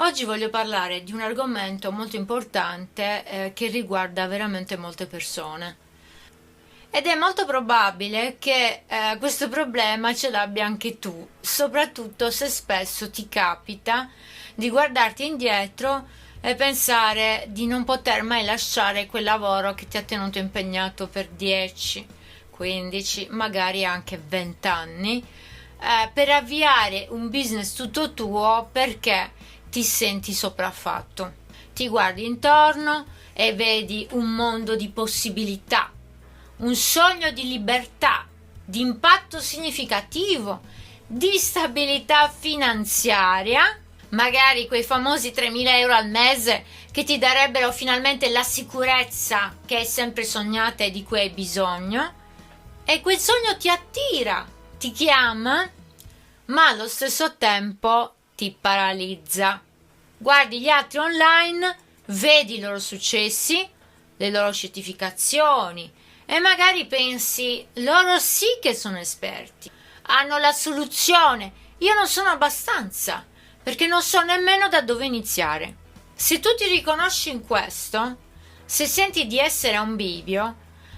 Oggi voglio parlare di un argomento molto importante che riguarda veramente molte persone. Ed è molto probabile che questo problema ce l'abbia anche tu, soprattutto se spesso ti capita di guardarti indietro e pensare di non poter mai lasciare quel lavoro che ti ha tenuto impegnato per 10, 15, magari anche 20 anni, per avviare un business tutto tuo perché ti senti sopraffatto. Ti guardi intorno e vedi un mondo di possibilità, un sogno di libertà, di impatto significativo, di stabilità finanziaria, magari quei famosi 3.000 euro al mese che ti darebbero finalmente la sicurezza che hai sempre sognata e di cui hai bisogno, e quel sogno ti attira, ti chiama, ma allo stesso tempo ti paralizza. Guardi gli altri online, vedi i loro successi, le loro certificazioni e magari pensi, loro sì che sono esperti, hanno la soluzione, io non sono abbastanza, perché non so nemmeno da dove iniziare. Se tu ti riconosci in questo, se senti di essere a un bivio,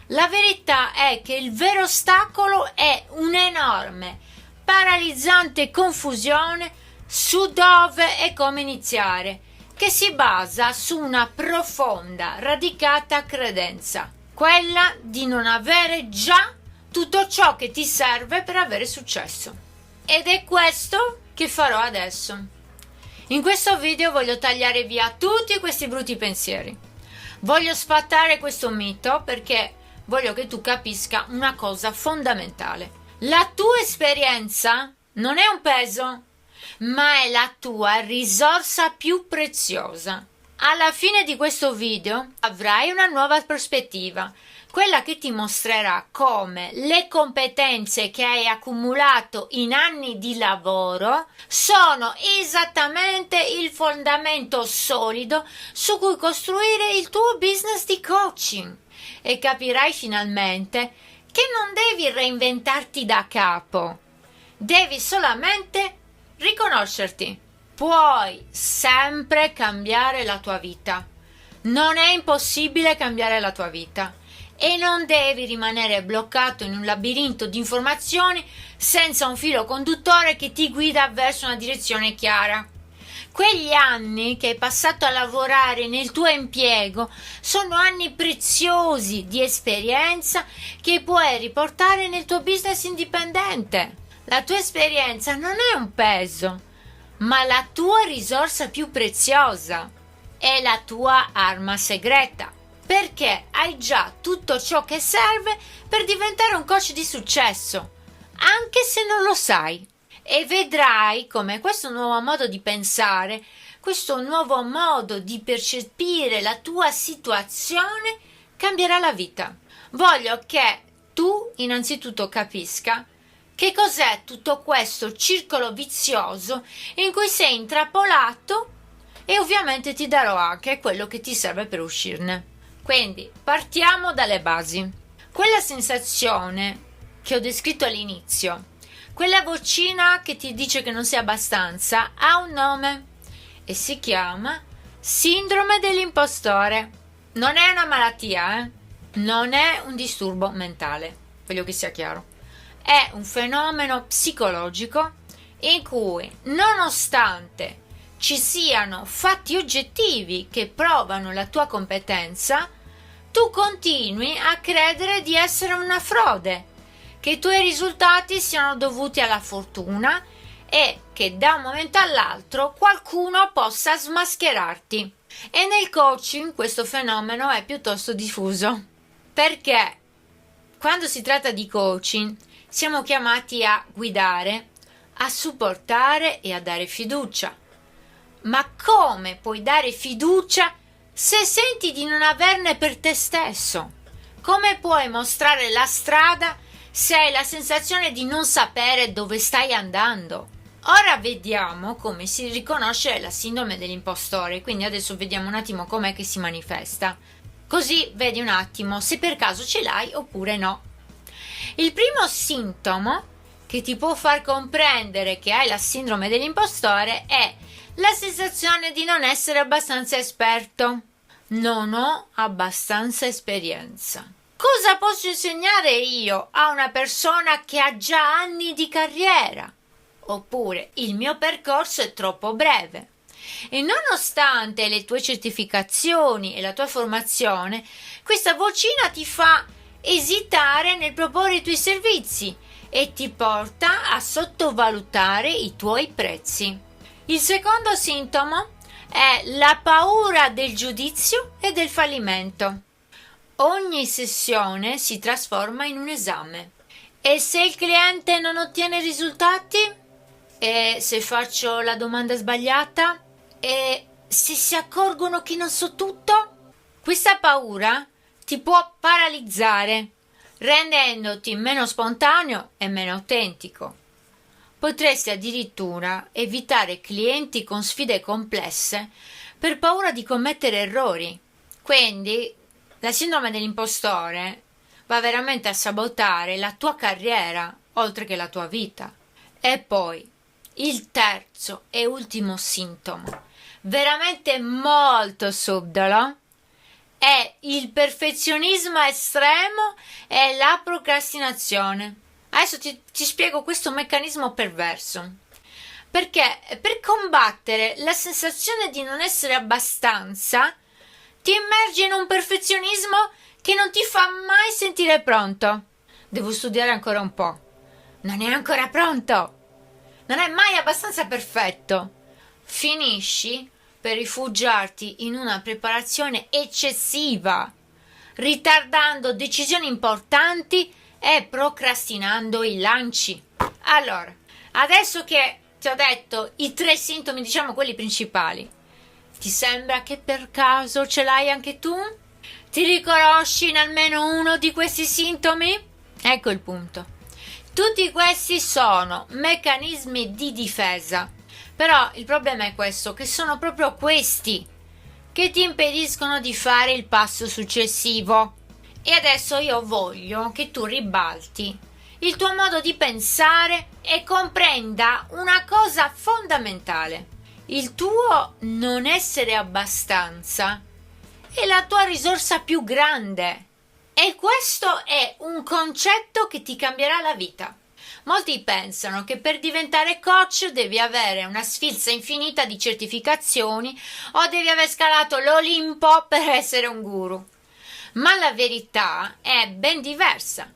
la verità è che il vero ostacolo è un'enorme, paralizzante confusione su dove e come iniziare, che si basa su una profonda, radicata credenza, quella di non avere già tutto ciò che ti serve per avere successo. Ed è questo che farò adesso. In questo video voglio tagliare via tutti questi brutti pensieri. Voglio sfatare questo mito perché voglio che tu capisca una cosa fondamentale. La tua esperienza non è un peso, ma è la tua risorsa più preziosa. Alla fine di questo video avrai una nuova prospettiva, quella che ti mostrerà come le competenze che hai accumulato in anni di lavoro sono esattamente il fondamento solido su cui costruire il tuo business di coaching, e capirai finalmente che non devi reinventarti da capo, devi solamente riconoscerti. Puoi sempre cambiare la tua vita. Non è impossibile cambiare la tua vita e non devi rimanere bloccato in un labirinto di informazioni senza un filo conduttore che ti guida verso una direzione chiara. Quegli anni che hai passato a lavorare nel tuo impiego sono anni preziosi di esperienza che puoi riportare nel tuo business indipendente. La tua esperienza non è un peso, ma la tua risorsa più preziosa, è la tua arma segreta, perché hai già tutto ciò che serve per diventare un coach di successo, anche se non lo sai. E vedrai come questo nuovo modo di pensare, questo nuovo modo di percepire la tua situazione cambierà la vita. Voglio che tu innanzitutto capisca che cos'è tutto questo circolo vizioso in cui sei intrappolato, e ovviamente ti darò anche quello che ti serve per uscirne. Quindi partiamo dalle basi. Quella sensazione che ho descritto all'inizio, quella vocina che ti dice che non sei abbastanza, ha un nome e si chiama sindrome dell'impostore. Non è una malattia, non è un disturbo mentale, voglio che sia chiaro. È un fenomeno psicologico in cui, nonostante ci siano fatti oggettivi che provano la tua competenza, tu continui a credere di essere una frode, che i tuoi risultati siano dovuti alla fortuna e che da un momento all'altro qualcuno possa smascherarti. E nel coaching questo fenomeno è piuttosto diffuso, perché quando si tratta di coaching siamo chiamati a guidare, a supportare e a dare fiducia. Ma come puoi dare fiducia se senti di non averne per te stesso? Come puoi mostrare la strada se hai la sensazione di non sapere dove stai andando? Ora vediamo come si riconosce la sindrome dell'impostore, quindi adesso vediamo un attimo com'è che si manifesta. Così vedi un attimo se per caso ce l'hai oppure no. Il primo sintomo che ti può far comprendere che hai la sindrome dell'impostore è La sensazione di non essere abbastanza esperto. Non ho abbastanza esperienza. Cosa posso insegnare io a una persona che ha già anni di carriera? Oppure il mio percorso è troppo breve. E nonostante le tue certificazioni e la tua formazione, questa vocina ti fa esitare nel proporre i tuoi servizi e ti porta a sottovalutare i tuoi prezzi. Il secondo sintomo è la paura del giudizio e del fallimento. Ogni sessione si trasforma in un esame. E se il cliente non ottiene risultati? E se faccio la domanda sbagliata? E se si accorgono che non so tutto? Questa paura ti può paralizzare, rendendoti meno spontaneo e meno autentico. Potresti addirittura evitare clienti con sfide complesse per paura di commettere errori. Quindi la sindrome dell'impostore va veramente a sabotare la tua carriera oltre che la tua vita. E poi il terzo e ultimo sintomo, veramente molto subdolo, è il perfezionismo estremo e la procrastinazione. Adesso ti spiego questo meccanismo perverso. Perché per combattere la sensazione di non essere abbastanza, ti immergi in un perfezionismo che non ti fa mai sentire pronto. Devo studiare ancora un po'. Non è ancora pronto. Non è mai abbastanza perfetto. Finisci per rifugiarti in una preparazione eccessiva, ritardando decisioni importanti e procrastinando i lanci. Allora, adesso che ti ho detto i 3 sintomi, diciamo quelli principali, ti sembra che per caso ce l'hai anche tu? Ti riconosci in almeno uno di questi sintomi? Ecco il punto. Tutti questi sono meccanismi di difesa. Però il problema è questo, che sono proprio questi che ti impediscono di fare il passo successivo. E adesso io voglio che tu ribalti il tuo modo di pensare e comprenda una cosa fondamentale. Il tuo non essere abbastanza è la tua risorsa più grande. E questo è un concetto che ti cambierà la vita. Molti pensano che per diventare coach devi avere una sfilza infinita di certificazioni o devi aver scalato l'Olimpo per essere un guru. Ma la verità è ben diversa.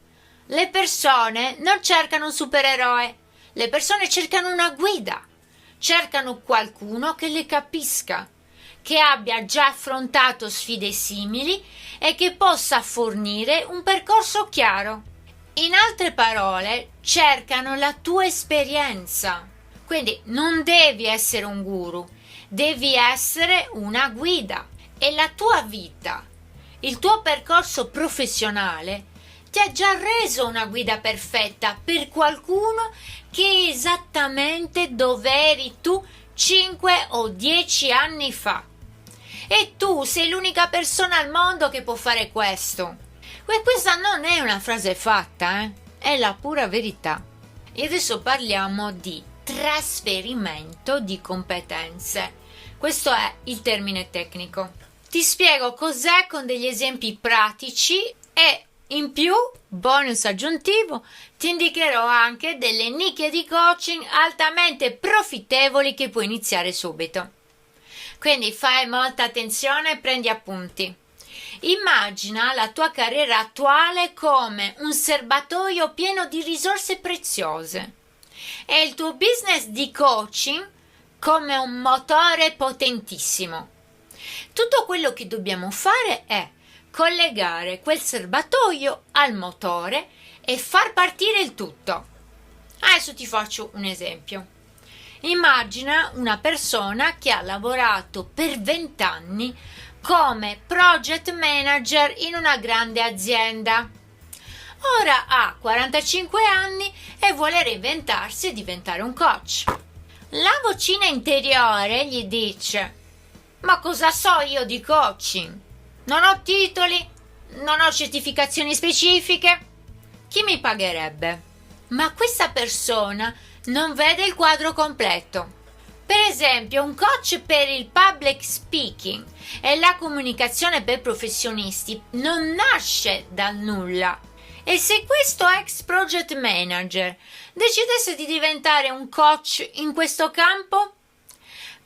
Le persone non cercano un supereroe, le persone cercano una guida, cercano qualcuno che le capisca, che abbia già affrontato sfide simili e che possa fornire un percorso chiaro. In altre parole, cercano la tua esperienza. Quindi non devi essere un guru, devi essere una guida. E la tua vita, il tuo percorso professionale, ti ha già reso una guida perfetta per qualcuno che è esattamente dove eri tu 5 o 10 anni fa. E tu sei l'unica persona al mondo che può fare questo. Questa non è una frase fatta, è la pura verità. E adesso parliamo di trasferimento di competenze. Questo è il termine tecnico. Ti spiego cos'è con degli esempi pratici e in più, bonus aggiuntivo, ti indicherò anche delle nicchie di coaching altamente profittevoli che puoi iniziare subito. Quindi fai molta attenzione e prendi appunti. Immagina la tua carriera attuale come un serbatoio pieno di risorse preziose e il tuo business di coaching come un motore potentissimo. Tutto quello che dobbiamo fare è collegare quel serbatoio al motore e far partire il tutto. Adesso ti faccio un esempio. Immagina una persona che ha lavorato per 20 anni come project manager in una grande azienda. Ora ha 45 anni e vuole reinventarsi e diventare un coach. La vocina interiore gli dice: ma cosa so io di coaching? Non ho titoli, non ho certificazioni specifiche. Chi mi pagherebbe? Ma questa persona non vede il quadro completo. Per esempio, un coach per il public speaking e la comunicazione per professionisti non nasce dal nulla. E se questo ex project manager decidesse di diventare un coach in questo campo?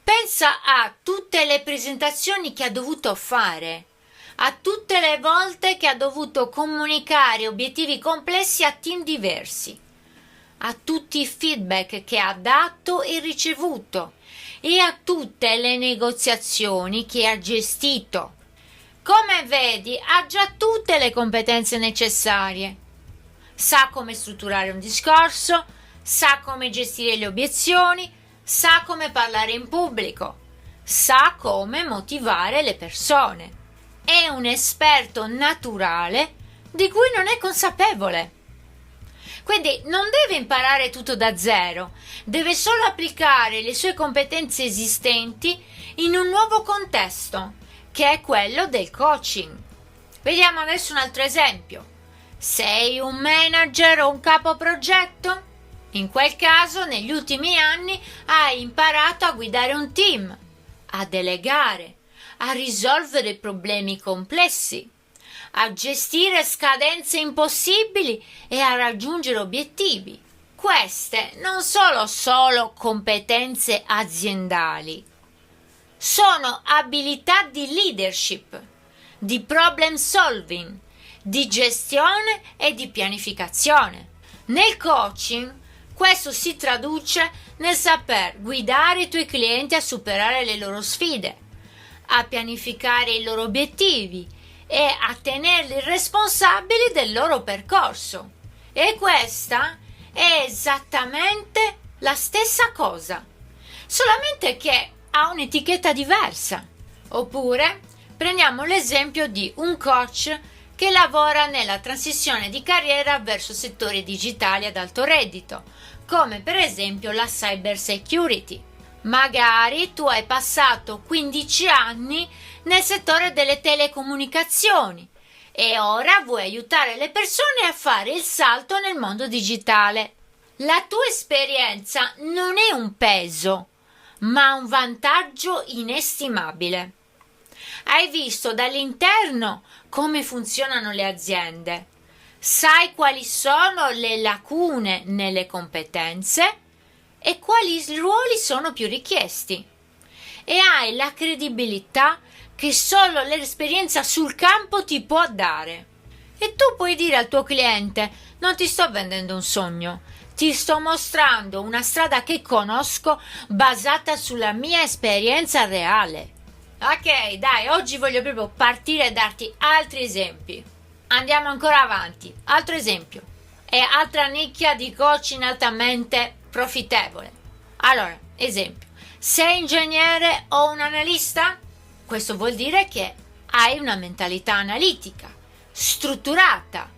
Pensa a tutte le presentazioni che ha dovuto fare, a tutte le volte che ha dovuto comunicare obiettivi complessi a team diversi, a tutti i feedback che ha dato e ricevuto e a tutte le negoziazioni che ha gestito. Come vedi, ha già tutte le competenze necessarie. Sa come strutturare un discorso, sa come gestire le obiezioni, sa come parlare in pubblico, sa come motivare le persone. È un esperto naturale di cui non è consapevole. Quindi non deve imparare tutto da zero, deve solo applicare le sue competenze esistenti in un nuovo contesto, che è quello del coaching. Vediamo adesso un altro esempio. Sei un manager o un capo progetto? In quel caso, negli ultimi anni hai imparato a guidare un team, a delegare, a risolvere problemi complessi, a gestire scadenze impossibili e a raggiungere obiettivi. Queste non sono solo competenze aziendali, sono abilità di leadership, di problem solving, di gestione e di pianificazione. Nel coaching questo si traduce nel saper guidare i tuoi clienti a superare le loro sfide, a pianificare i loro obiettivi e a tenerli responsabili del loro percorso. E questa è esattamente la stessa cosa, solamente che ha un'etichetta diversa. Oppure prendiamo l'esempio di un coach che lavora nella transizione di carriera verso settori digitali ad alto reddito, come per esempio la cyber security. Magari tu hai passato 15 anni nel settore delle telecomunicazioni e ora vuoi aiutare le persone a fare il salto nel mondo digitale. La tua esperienza non è un peso, ma un vantaggio inestimabile. Hai visto dall'interno come funzionano le aziende, sai quali sono le lacune nelle competenze e quali ruoli sono più richiesti e hai la credibilità che solo l'esperienza sul campo ti può dare. E tu puoi dire al tuo cliente: non ti sto vendendo un sogno, ti sto mostrando una strada che conosco basata sulla mia esperienza reale. Ok, dai, oggi voglio proprio partire e darti altri esempi. Andiamo ancora avanti. Altro esempio. E altra nicchia di coaching altamente profittevole. Allora, esempio. Sei ingegnere o un analista? Questo vuol dire che hai una mentalità analitica, strutturata,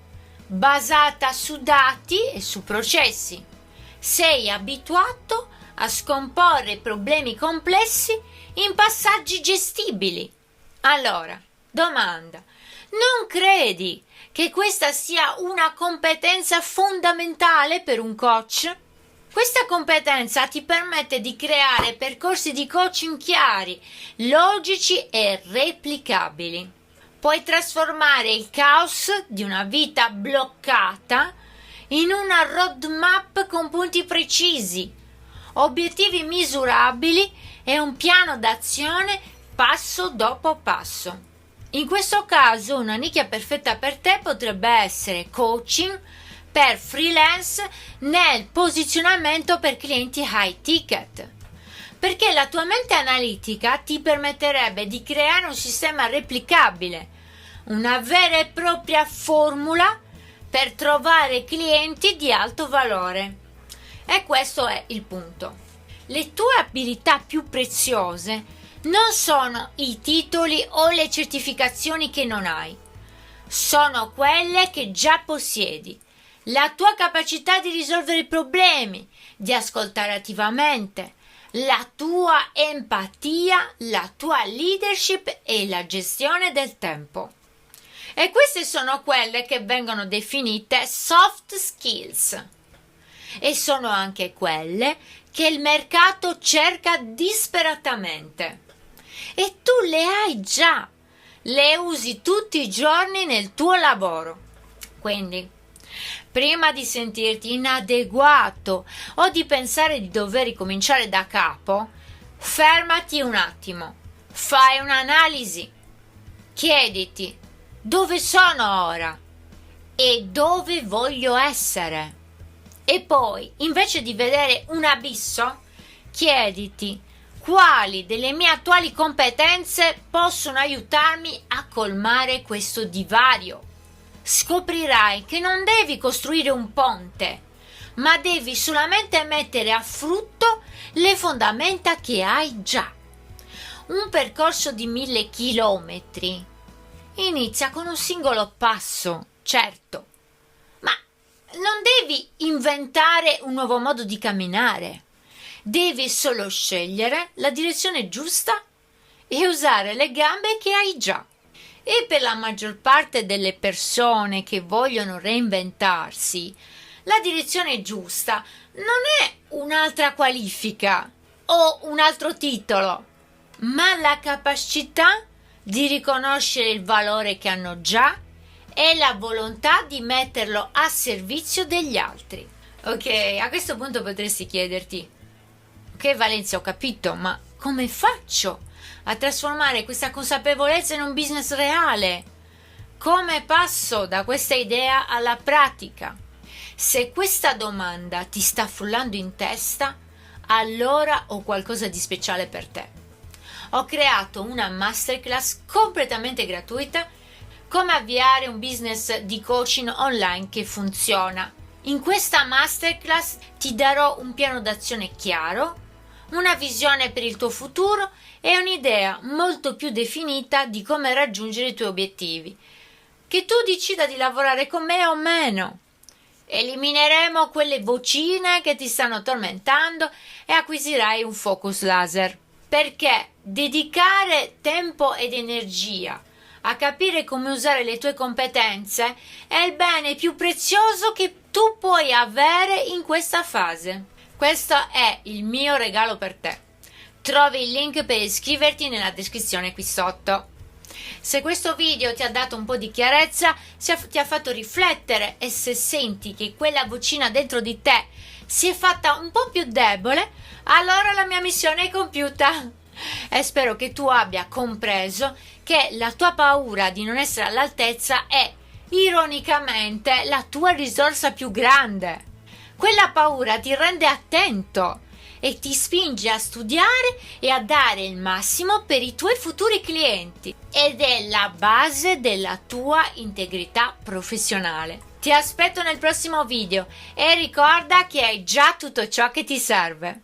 basata su dati e su processi. Sei abituato a scomporre problemi complessi in passaggi gestibili. Allora, domanda: non credi che questa sia una competenza fondamentale per un coach? Questa competenza ti permette di creare percorsi di coaching chiari, logici e replicabili. Puoi trasformare il caos di una vita bloccata in una roadmap con punti precisi, obiettivi misurabili e un piano d'azione passo dopo passo. In questo caso una nicchia perfetta per te potrebbe essere coaching per freelance nel posizionamento per clienti high ticket, perché la tua mente analitica ti permetterebbe di creare un sistema replicabile, una vera e propria formula per trovare clienti di alto valore. E questo è il punto. Le tue abilità più preziose non sono i titoli o le certificazioni che non hai, sono quelle che già possiedi. La tua capacità di risolvere problemi, di ascoltare attivamente, la tua empatia, la tua leadership e la gestione del tempo. E queste sono quelle che vengono definite soft skills. E sono anche quelle che il mercato cerca disperatamente e tu le hai già, le usi tutti i giorni nel tuo lavoro. Quindi, prima di sentirti inadeguato o di pensare di dover ricominciare da capo, fermati un attimo, fai un'analisi, chiediti dove sono ora e dove voglio essere. E poi, invece di vedere un abisso, chiediti quali delle mie attuali competenze possono aiutarmi a colmare questo divario. Scoprirai che non devi costruire un ponte, ma devi solamente mettere a frutto le fondamenta che hai già. Un percorso di 1000 chilometri inizia con un singolo passo, certo, ma non devi inventare un nuovo modo di camminare. Devi solo scegliere la direzione giusta e usare le gambe che hai già. E per la maggior parte delle persone che vogliono reinventarsi, la direzione giusta non è un'altra qualifica o un altro titolo, ma la capacità di riconoscere il valore che hanno già e la volontà di metterlo a servizio degli altri. Ok, a questo punto potresti chiederti: ok Valencia, ho capito, ma come faccio a trasformare questa consapevolezza in un business reale? Come passo da questa idea alla pratica? Se questa domanda ti sta frullando in testa, allora ho qualcosa di speciale per te. Ho creato una masterclass completamente gratuita: come avviare un business di coaching online che funziona. In questa masterclass ti darò un piano d'azione chiaro, una visione per il tuo futuro e un'idea molto più definita di come raggiungere i tuoi obiettivi. Che tu decida di lavorare con me o meno. Elimineremo quelle vocine che ti stanno tormentando e acquisirai un focus laser. Perché dedicare tempo ed energia a capire come usare le tue competenze è il bene più prezioso che tu puoi avere in questa fase. Questo è il mio regalo per te. Trovi il link per iscriverti nella descrizione qui sotto. Se questo video ti ha dato un po' di chiarezza, se ti ha fatto riflettere e se senti che quella vocina dentro di te si è fatta un po' più debole, allora la mia missione è compiuta. E spero che tu abbia compreso che la tua paura di non essere all'altezza è, ironicamente, la tua risorsa più grande. Quella paura ti rende attento e ti spinge a studiare e a dare il massimo per i tuoi futuri clienti ed è la base della tua integrità professionale. Ti aspetto nel prossimo video e ricorda che hai già tutto ciò che ti serve.